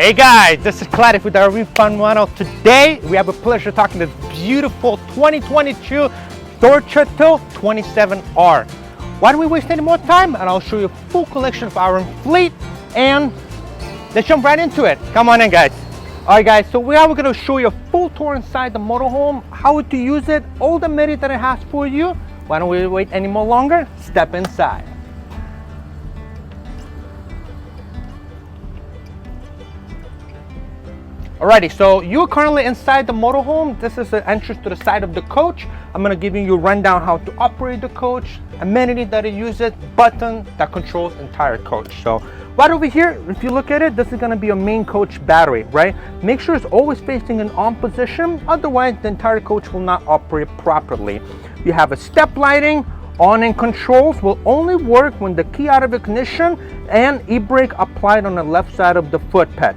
Hey guys, this is Claddy with our refund model. Today we have a pleasure talking to this beautiful 2022 Thor Chateau 27R. Why don't we waste any more time, and I'll show you a full collection of our fleet, and let's jump right into it. Come on in guys. Alright guys, so we are going to show you a full tour inside the motorhome, how to use it, all the amenities that it has for you. Why don't we wait any more longer? Step inside. Alrighty, so you're currently inside the motorhome. This is the entrance to the side of the coach. I'm going to give you a rundown how to operate the coach, amenities that it uses, button that controls the entire coach. So right over here, if you look at it, this is going to be a main coach battery, right? Make sure it's always facing in on position, otherwise the entire coach will not operate properly. You have a step lighting. Awning controls will only work when the key out of ignition and e-brake applied on the left side of the foot pad.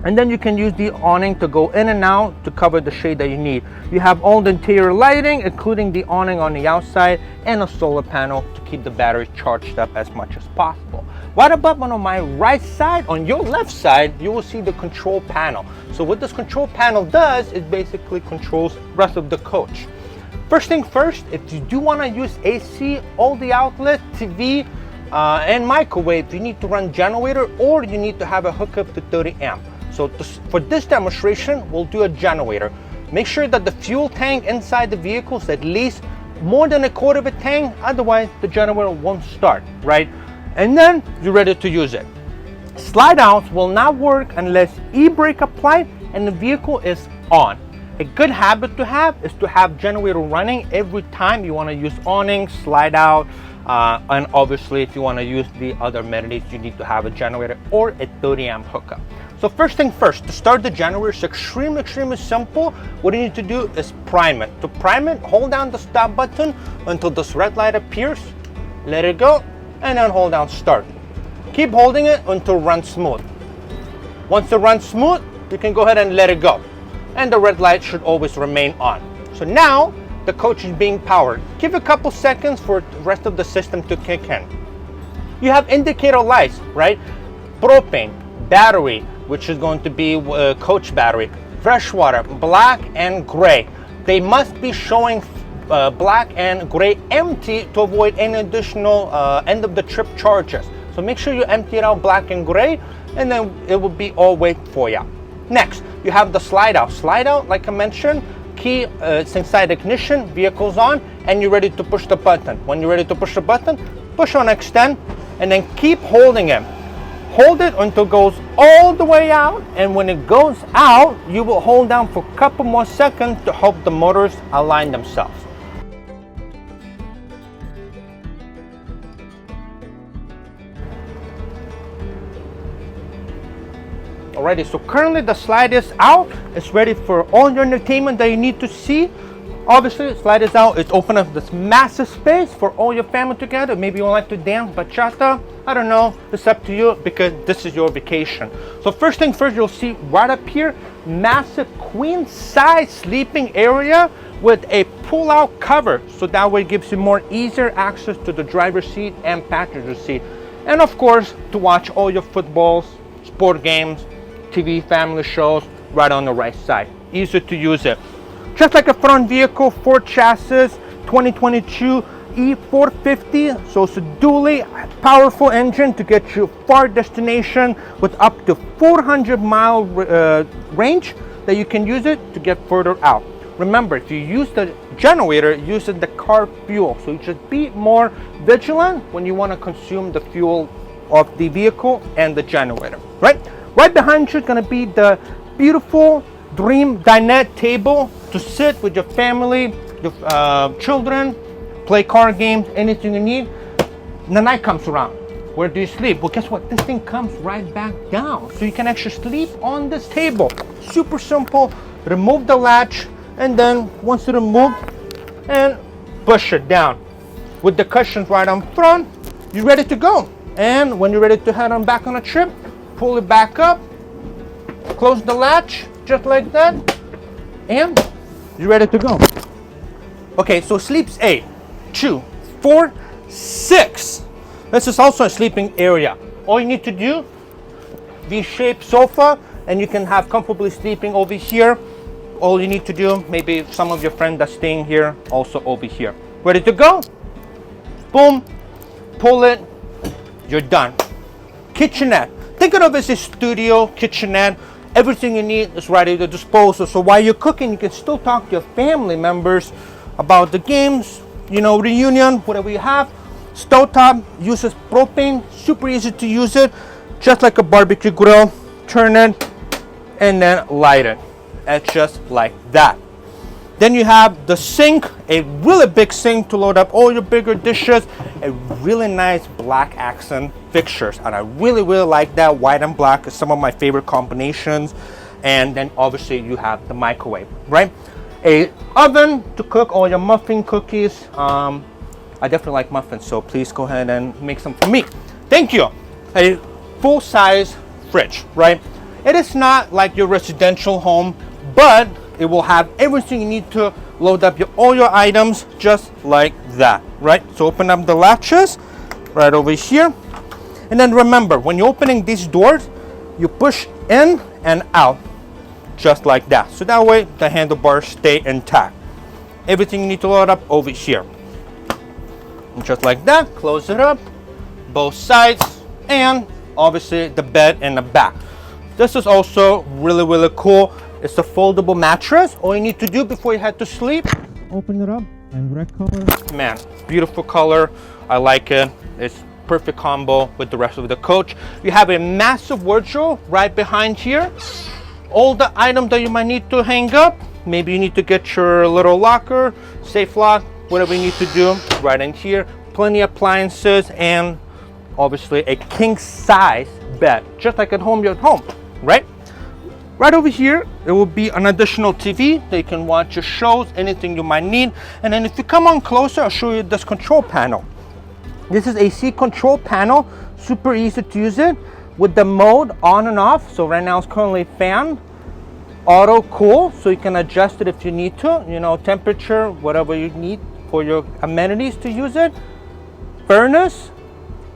And then you can use the awning to go in and out to cover the shade that you need. You have all the interior lighting, including the awning on the outside and a solar panel to keep the battery charged up as much as possible. Right above on my right side, on your left side, you will see the control panel. So what this control panel does is basically controls the rest of the coach. First thing first, if you do want to use AC, all the outlets, TV, and microwave, you need to run generator, or you need to have a hookup to 30 amp. So for this demonstration, we'll do a generator. Make sure that the fuel tank inside the vehicle is at least more than a quarter of a tank, otherwise the generator won't start, right? And then you're ready to use it. Slide outs will not work unless e-brake applied and the vehicle is on. A good habit to have is to have generator running every time you want to use awning, slide out, and obviously if you want to use the other amenities, you need to have a generator or a 30 amp hookup. So first thing first, to start the generator is extremely simple. What you need to do is prime it. To prime it, hold down the stop button until this red light appears, let it go, and then hold down start. Keep holding it until it runs smooth. Once it runs smooth, you can go ahead and let it go. And the red light should always remain on. So now the coach is being powered. Give a couple seconds for the rest of the system to kick in. You have indicator lights, right? Propane, battery, which is going to be coach battery, freshwater, black and gray. They must be showing black and gray empty to avoid any additional end of the trip charges. So make sure you empty it out black and gray, and then it will be all wait for you. Next, you have the slide out. Slide out, like I mentioned, key it's inside ignition, vehicle's on, and you're ready to push the button. When you're ready to push the button, push on extend, and then keep holding it. Hold it until it goes all the way out, and when it goes out, you will hold down for a couple more seconds to help the motors align themselves. Alrighty, so currently the slide is out. It's ready for all your entertainment that you need to see. Obviously, slide is out. It's open up this massive space for all your family together. Maybe you like to dance bachata. I don't know. It's up to you because this is your vacation. So first thing first, you'll see right up here, massive queen size sleeping area with a pull-out cover. So that way it gives you more easier access to the driver's seat and passenger seat. And of course, to watch all your footballs, sport games, TV, family shows right on the right side. Easier to use it. Just like a front vehicle, Ford chassis, 2022 E450. So it's a dually powerful engine to get you far destination with up to 400-mile range that you can use it to get further out. Remember, if you use the generator, use the car fuel. So you should be more vigilant when you want to consume the fuel of the vehicle and the generator, right? Right behind you is going to be the beautiful dream dinette table to sit with your family, your children, play card games, anything you need. And the night comes around. Where do you sleep? Well, guess what? This thing comes right back down. So you can actually sleep on this table. Super simple. Remove the latch, and then once you remove, and push it down. With the cushions right on front, you're ready to go. And when you're ready to head on back on a trip, pull it back up, close the latch, just like that, and you're ready to go. Okay, so sleeps 8, 2, 4, 6. This is also a sleeping area. All you need to do, V-shaped sofa, and you can have comfortably sleeping over here. All you need to do, maybe some of your friends that's staying here, also over here. Ready to go? Boom, pull it, you're done. Kitchenette. Think of it as a studio kitchenette. Everything you need is right at your disposal. So while you're cooking, you can still talk to your family members about the games, you know, reunion, whatever you have. Stovetop uses propane, super easy to use it, just like a barbecue grill. Turn it and then light it. It's just like that. Then you have the sink, a really big sink to load up all your bigger dishes, a really nice black accent fixtures, and I really like that. White and black is some of my favorite combinations. And then obviously you have the microwave, right? A oven to cook all your muffin cookies. I definitely like muffins, so please go ahead and make some for me. Thank you. A full-size fridge, right? It is not like your residential home, but it will have everything you need to load up all your items just like that, right? So open up the latches right over here. And then remember, when you're opening these doors, you push in and out just like that. So that way the handlebars stay intact. Everything you need to load up over here. And just like that, close it up, both sides, and obviously the bed in the back. This is also really cool. It's a foldable mattress. All you need to do before you head to sleep, open it up, and red color. Man, beautiful color. I like it. It's perfect combo with the rest of the coach. You have a massive wardrobe right behind here. All the items that you might need to hang up. Maybe you need to get your little locker, safe lock, whatever you need to do right in here. Plenty of appliances, and obviously a king size bed, just like at home, you're at home, right? Right over here, there will be an additional TV that you can watch your shows, anything you might need. And then if you come on closer, I'll show you this control panel. This is AC control panel, super easy to use it with the mode on and off. So right now it's currently fan, auto cool, so you can adjust it if you need to, you know, temperature, whatever you need for your amenities to use it. Furnace,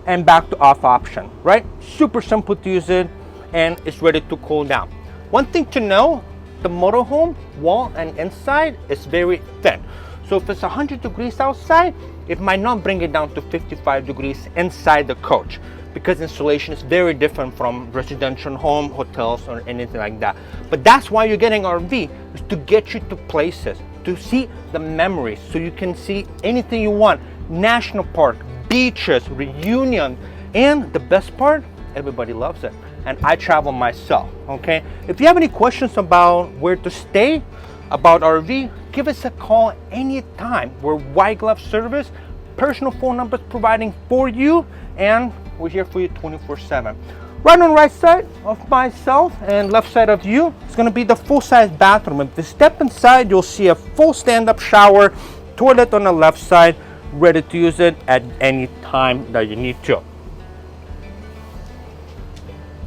and back to off option, right? Super simple to use it, and it's ready to cool down. One thing to know, the motorhome wall and inside is very thin. So if it's 100 degrees outside, it might not bring it down to 55 degrees inside the coach, because insulation is very different from residential home, hotels, or anything like that. But that's why you're getting RV, is to get you to places, to see the memories, so you can see anything you want. National park, beaches, reunion, and the best part, everybody loves it. And I travel myself, okay? If you have any questions about where to stay, about RV, give us a call anytime. We're white glove service, personal phone numbers providing for you, and we're here for you 24/7. Right on the right side of myself and left side of you, it's gonna be the full-size bathroom. If you step inside, you'll see a full stand-up shower, toilet on the left side, ready to use it at any time that you need to.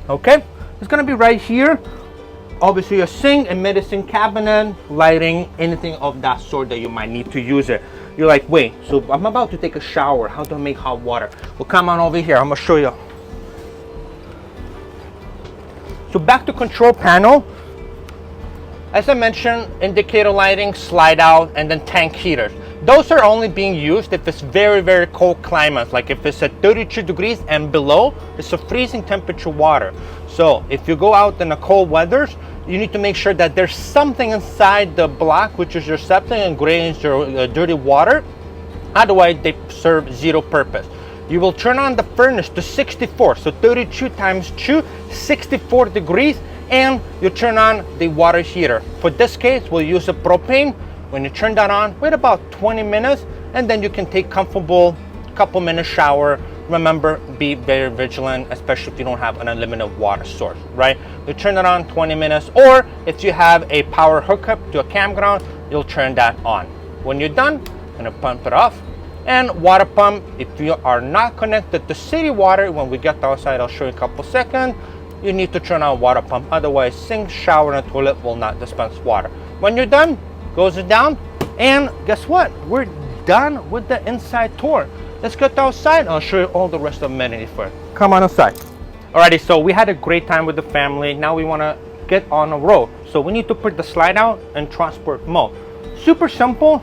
Okay, it's gonna be right here. Obviously a sink, a medicine cabinet, lighting, anything of that sort that you might need to use it. You're like, wait, so I'm about to take a shower. How do I make hot water? Well, come on over here, I'm gonna show you. So back to control panel. As I mentioned, indicator lighting, slide out, and then tank heaters. Those are only being used if it's very cold climates, like if it's at 32 degrees and below, it's a freezing temperature water. So if you go out in the cold weathers, you need to make sure that there's something inside the block, which is your septic and drains your dirty water. Otherwise, they serve zero purpose. You will turn on the furnace to 64, so 32 times 2, 64 degrees, and you turn on the water heater. For this case, we'll use a propane. When you turn that on, wait about 20 minutes, and then you can take comfortable couple minute shower. Remember, be very vigilant, especially if you don't have an unlimited water source, right? You turn it on 20 minutes, or if you have a power hookup to a campground, you'll turn that on. When you're done, you're gonna pump it off. And water pump, if you are not connected to city water, when we get outside, I'll show you in a couple seconds, you need to turn on water pump. Otherwise, sink, shower, and toilet will not dispense water. When you're done, goes it down, and guess what? We're done with the inside tour. Let's get outside. I'll show you all the rest of the amenities first. Come on outside. Alrighty, so we had a great time with the family. Now we want to get on a road. So we need to put the slide out in transport mode. Super simple.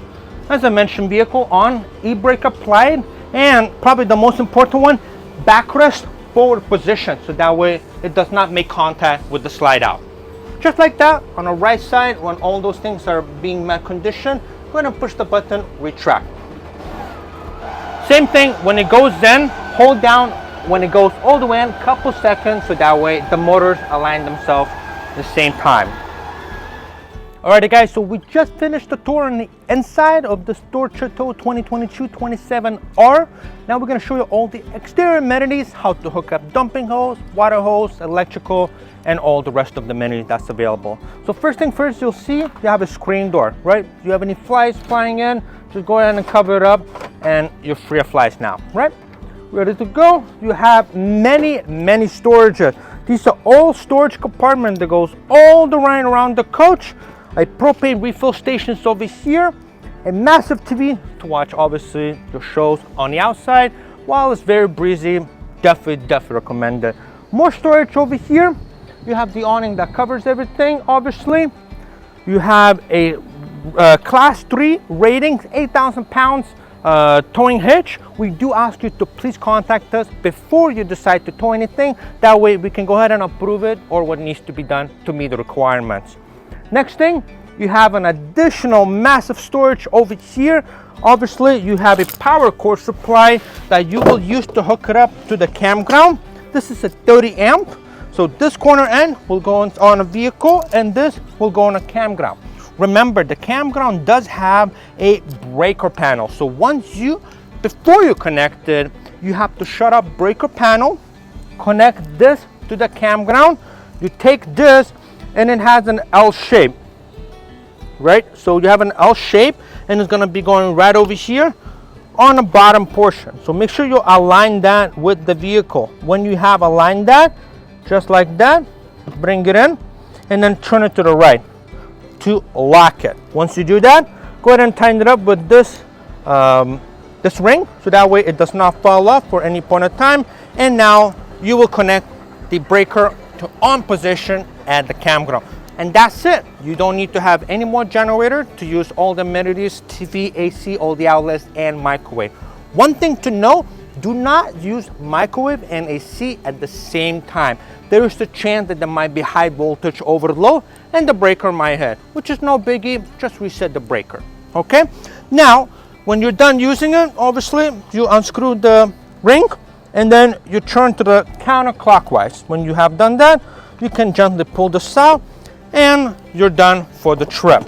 As I mentioned, vehicle on, e-brake applied, and probably the most important one, backrest forward position. So that way it does not make contact with the slide out. Just like that, on the right side, when all those things are being met condition, go ahead and push the button, retract. Same thing, when it goes in, hold down when it goes all the way in, couple seconds, so that way the motors align themselves at the same time. Alrighty guys, so we just finished the tour on the inside of the Thor Chateau 2022 27R. Now we're going to show you all the exterior amenities, how to hook up dumping hose, water hose, electrical, and all the rest of the amenities that's available. So first thing first, you'll see you have a screen door, right? If you have any flies flying in, just go ahead and cover it up and you're free of flies now, right? Ready to go. You have many storages. These are all storage compartments that goes all the way around the coach. A propane refill stations over here, a massive TV to watch obviously your shows on the outside. While it's very breezy, definitely recommend it. More storage over here. You have the awning that covers everything. Obviously, you have a class 3 ratings, 8,000 pounds towing hitch. We do ask you to please contact us before you decide to tow anything. That way we can go ahead and approve it or what needs to be done to meet the requirements. Next thing, you have an additional massive storage over here. Obviously, you have a power cord supply that you will use to hook it up to the campground. This is a 30 amp. So this corner end will go on a vehicle and this will go on a campground. Remember, the campground does have a breaker panel. So before you connect it, you have to shut off breaker panel, connect this to the campground. You take this and it has an L shape, right? So you have an L shape and it's gonna be going right over here on the bottom portion. So make sure you align that with the vehicle. When you have aligned that, just like that, bring it in and then turn it to the right to lock it. Once you do that, go ahead and tighten it up with this this ring, so that way it does not fall off for any point of time. And now you will connect the breaker to on position at the campground, and that's it. You don't need to have any more generator to use all the amenities, TV, AC, all the outlets, and microwave. One thing to know, do not use microwave and AC at the same time. There is a chance that there might be high voltage overload and the breaker might hit, which is no biggie. Just reset the breaker. Okay, now when you're done using it, obviously you unscrew the ring and then you turn to the counterclockwise. When you have done that, you can gently pull this out and you're done for the trip.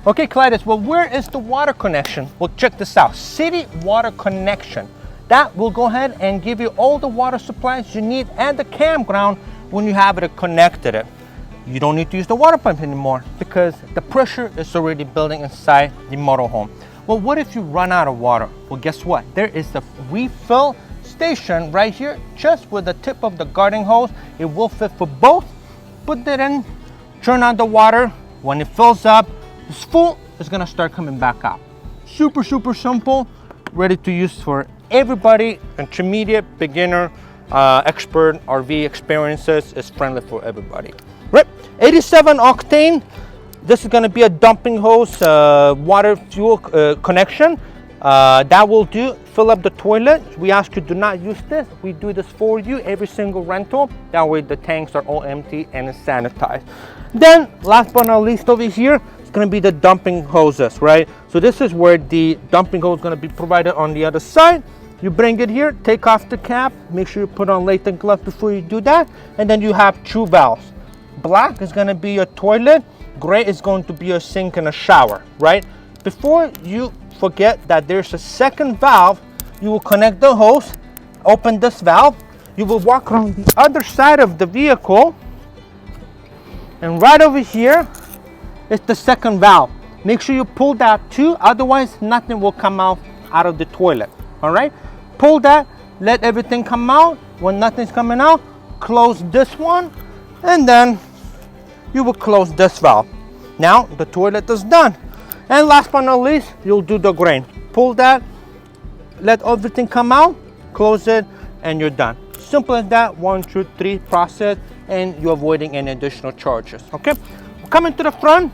Okay, Clydes, well, where is the water connection? Well, check this out. City water connection. That will go ahead and give you all the water supplies you need at the campground when you have it connected. You don't need to use the water pump anymore because the pressure is already building inside the motorhome. Well, what if you run out of water? Well, guess what? There is a refill station right here, just with the tip of the garden hose. It will fit for both. Put that in, turn on the water. When it fills up, it's full, it's gonna start coming back out. Super simple, ready to use for everybody. Intermediate, beginner, expert, RV experiences. Is friendly for everybody. Right, 87 octane. This is gonna be a dumping hose, water fuel connection. That will do. Fill up the toilet. We ask you do not use this. We do this for you every single rental. That way the tanks are all empty and sanitized. Then last but not least, over here, it's gonna be the dumping hoses, right? So this is where the dumping hose is gonna be provided on the other side. You bring it here, take off the cap, make sure you put on latex gloves before you do that, and then you have two valves. Black is gonna be your toilet, gray is going to be your sink and a shower, right? Before you forget that there's a second valve, you will connect the hose, open this valve, you will walk around the other side of the vehicle, and right over here is the second valve. Make sure you pull that too, otherwise nothing will come out of the toilet. All right, pull that, let everything come out. When nothing's coming out, close this one, and then you will close this valve. Now the toilet is done. And last but not least, you'll do the drain. Pull that, let everything come out, close it, and you're done. Simple as that. 1, 2, 3 process, and you're avoiding any additional charges. Okay, coming to the front,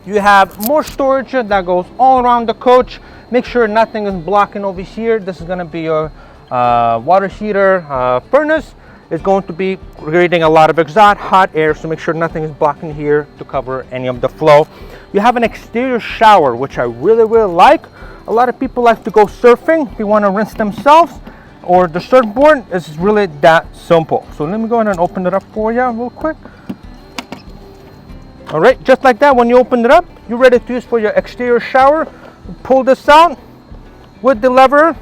you have more storage that goes all around the coach. Make sure nothing is blocking over here. This is going to be your water heater furnace. It's going to be creating a lot of exhaust, hot air, so make sure nothing is blocking here to cover any of the flow. You have an exterior shower, which I really like. A lot of people like to go surfing. They want to rinse themselves or the surfboard. It's really that simple. So let me go ahead and open it up for you real quick. All right, just like that, when you open it up, you're ready to use for your exterior shower. Pull this out with the lever,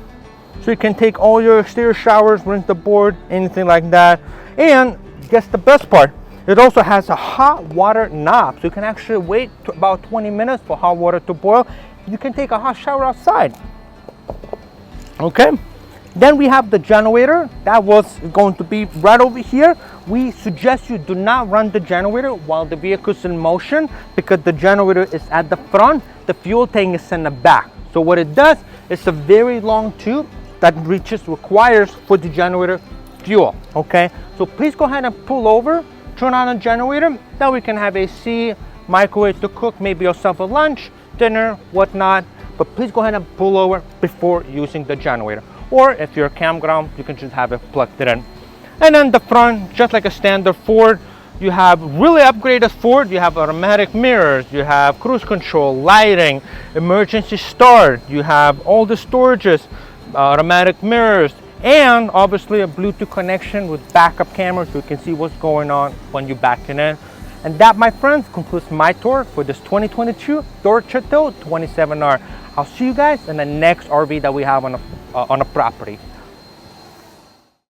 so you can take all your exterior showers, rinse the board, anything like that. And guess the best part, it also has a hot water knob, so you can actually wait about 20 minutes for hot water to boil. You can take a hot shower outside. Okay, then we have the generator. That was going to be right over here. We suggest you do not run the generator while the vehicle is in motion, because the generator is at the front, the fuel tank is in the back. So what it does, it's a very long tube that requires for the generator fuel. Okay, so please go ahead and pull over, turn on the generator. Then we can have AC, microwave to cook maybe yourself a lunch, dinner, whatnot. But please go ahead and pull over before using the generator. Or if you're a campground, you can just have it plugged in. And then the front, just like a standard Ford, you have really upgraded Ford. You have automatic mirrors, you have cruise control, lighting, emergency start, you have all the storages, automatic mirrors, and obviously a Bluetooth connection with backup camera, so you can see what's going on when you're backing in. And that, my friends, concludes my tour for this 2022 Thor Chateau 27R. I'll see you guys in the next RV that we have on a property.